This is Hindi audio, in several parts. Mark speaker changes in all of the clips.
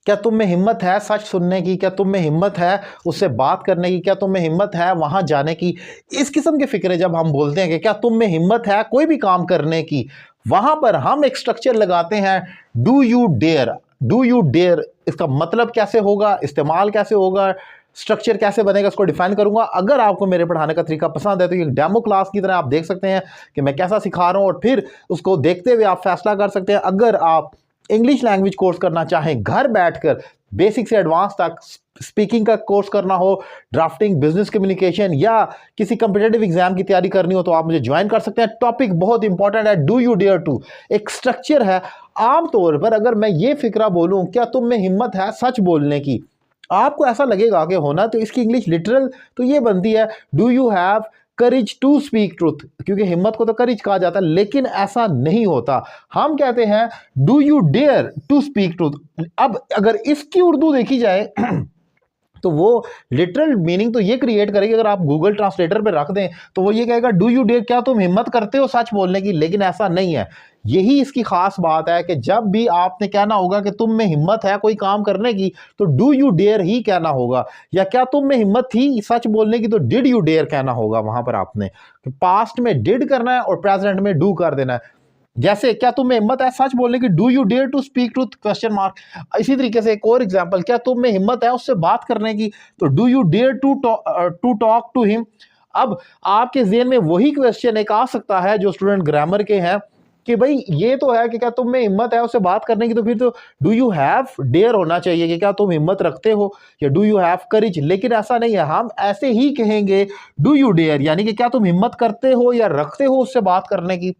Speaker 1: क्या तुम में हिम्मत है सच सुनने की? क्या तुम में हिम्मत है उससे बात करने की? क्या तुम में हिम्मत है वहां जाने की? इस किस्म के फिक्रे जब हम बोलते हैं कि क्या तुम में हिम्मत है कोई भी काम करने की, वहां पर हम एक स्ट्रक्चर लगाते हैं, do you dare. Do you dare, इसका मतलब कैसे होगा, इस्तेमाल कैसे होगा, स्ट्रक्चर कैसे बनेगा, इसको डिफाइन करूंगा। अगर आपको मेरे पढ़ाने का तरीका पसंद है तो ये डेमो क्लास की तरह आप देख सकते हैं कि मैं कैसा सिखा रहा हूं, और फिर उसको देखते हुए आप फैसला कर सकते हैं। अगर आप इंग्लिश लैंग्वेज कोर्स करना चाहें घर बैठकर, बेसिक से एडवांस तक, स्पीकिंग का कोर्स करना हो, ड्राफ्टिंग, बिजनेस कम्युनिकेशन, या किसी कंपिटेटिव एग्जाम की तैयारी करनी हो, तो आप मुझे ज्वाइन कर सकते हैं। टॉपिक बहुत इंपॉर्टेंट है, डू यू डेयर टू, एक स्ट्रक्चर है। आमतौर पर अगर मैं ये फिक्रा बोलूं, क्या तुम में हिम्मत है सच बोलने की, आपको ऐसा लगेगा कि होना तो इसकी इंग्लिश लिटरल तो ये बनती है, do you have courage to speak truth, क्योंकि हिम्मत को तो करेज कहा जाता है, लेकिन ऐसा नहीं होता। हम कहते हैं do you dare to speak truth. अब अगर इसकी उर्दू देखी जाए तो वो लिटरल मीनिंग तो ये क्रिएट करेगी, अगर आप गूगल ट्रांसलेटर पे रख दें तो वो ये कहेगा डू यू डेयर, क्या तुम हिम्मत करते हो सच बोलने की, लेकिन ऐसा नहीं है। यही इसकी खास बात है कि जब भी आपने कहना होगा कि तुम में हिम्मत है कोई काम करने की, तो डू यू डेयर ही कहना होगा, या क्या तुम में हिम्मत थी सच बोलने की, तो डिड यू डेयर कहना होगा। वहां पर आपने पास्ट में डिड करना है और प्रेजेंट में डू कर देना है। जैसे क्या तुम में हिम्मत है सच बोलने की, do you dare to speak truth question mark. इसी तरीके से एक और एग्जांपल, क्या तुम में हिम्मत है उससे बात करने की, तो do you dare to talk to him. अब आपके ज़हन में वही क्वेश्चन एक आ सकता है जो स्टूडेंट ग्रामर के हैं कि भाई ये तो है कि क्या तुम में हिम्मत है उससे बात करने की, तो फिर तो डू यू हैव डेयर होना चाहिए कि क्या तुम हिम्मत रखते हो, या डू यू हैव करेज। लेकिन ऐसा नहीं है, हम ऐसे ही कहेंगे डू यू डेयर, यानी कि क्या तुम हिम्मत करते हो या रखते हो उससे बात करने की।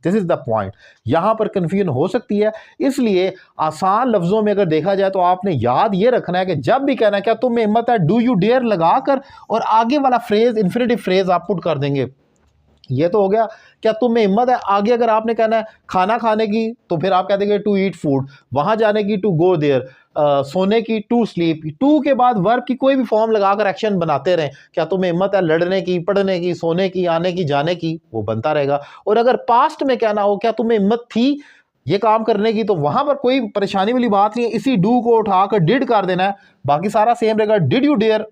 Speaker 1: This is the point. यहां पर कंफ्यूजन हो सकती है, इसलिए आसान लफ्जों में अगर देखा जाए तो आपने याद ये रखना है कि जब भी कहना है क्या तुम में हिम्मत है, डू यू डेयर लगाकर और आगे वाला फ्रेज इन्फिनेटिव फ्रेज आप पुट कर देंगे। ये तो हो गया क्या तुम में हिम्मत है। आगे अगर आपने कहना है खाना खाने की, तो फिर आप कह देंगे टू ईट फूड, वहां जाने की टू गो देयर, सोने की टू स्लीप। टू के बाद वर्ब की कोई भी फॉर्म लगाकर एक्शन बनाते रहें। क्या तुम्हें हिम्मत है लड़ने की, पढ़ने की, सोने की, आने की, जाने की, वो बनता रहेगा। और अगर पास्ट में कहना हो क्या तुम्हें हिम्मत थी ये काम करने की, तो वहां पर कोई परेशानी वाली बात नहीं है, इसी डू को उठाकर डिड कर देना है, बाकी सारा सेम रहेगा। Did you dare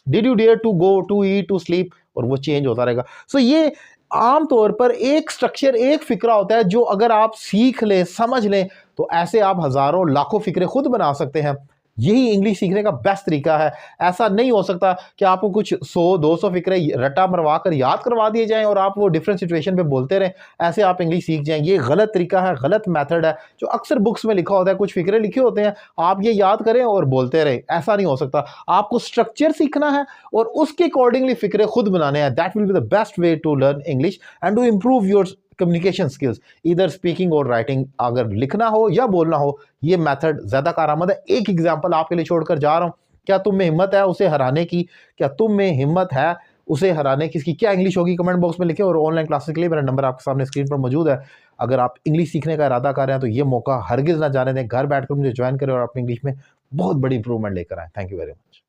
Speaker 1: did you dare to go, to eat, to sleep, और वो चेंज होता रहेगा। सो ये आमतौर पर एक स्ट्रक्चर, एक फिक्रा होता है जो अगर आप सीख लें, समझ लें, तो ऐसे आप हजारों लाखों फिक्रे खुद बना सकते हैं। यही इंग्लिश सीखने का बेस्ट तरीका है। ऐसा नहीं हो सकता कि आपको कुछ 100-200 फिक्रे रट्टा मरवा कर याद करवा दिए जाएं और आप वो डिफरेंट सिचुएशन पे बोलते रहें, ऐसे आप इंग्लिश सीख जाएं। ये गलत तरीका है, गलत मेथड है जो अक्सर बुक्स में लिखा होता है। कुछ फिक्रे लिखे होते हैं, आप ये याद करें और बोलते रहें, ऐसा नहीं हो सकता। आपको स्ट्रक्चर सीखना है और उसके अकॉर्डिंगली फिक्रे खुद बनाने हैं। That will be the best way to learn English and to improve your communication skills, इधर स्पीकिंग और राइटिंग। अगर लिखना हो या बोलना हो, ये मेथड ज्यादा कारआमद है। एक एग्जांपल आपके लिए छोड़कर जा रहा हूं, क्या तुम में हिम्मत है उसे हराने की, क्या तुम में हिम्मत है उसे हराने की, इसकी क्या इंग्लिश होगी कमेंट बॉक्स में लिखें। और ऑनलाइन क्लासेस के लिए मेरा नंबर आपके सामने स्क्रीन पर मौजूद है। अगर आप इंग्लिश सीखने का इरादा कर रहे हैं तो ये मौका हरगिज ना जाने दें, घर बैठकर मुझे ज्वाइन करें और अपनी इंग्लिश में बहुत बड़ी इंप्रूवमेंट लेकर आए। Thank you very much.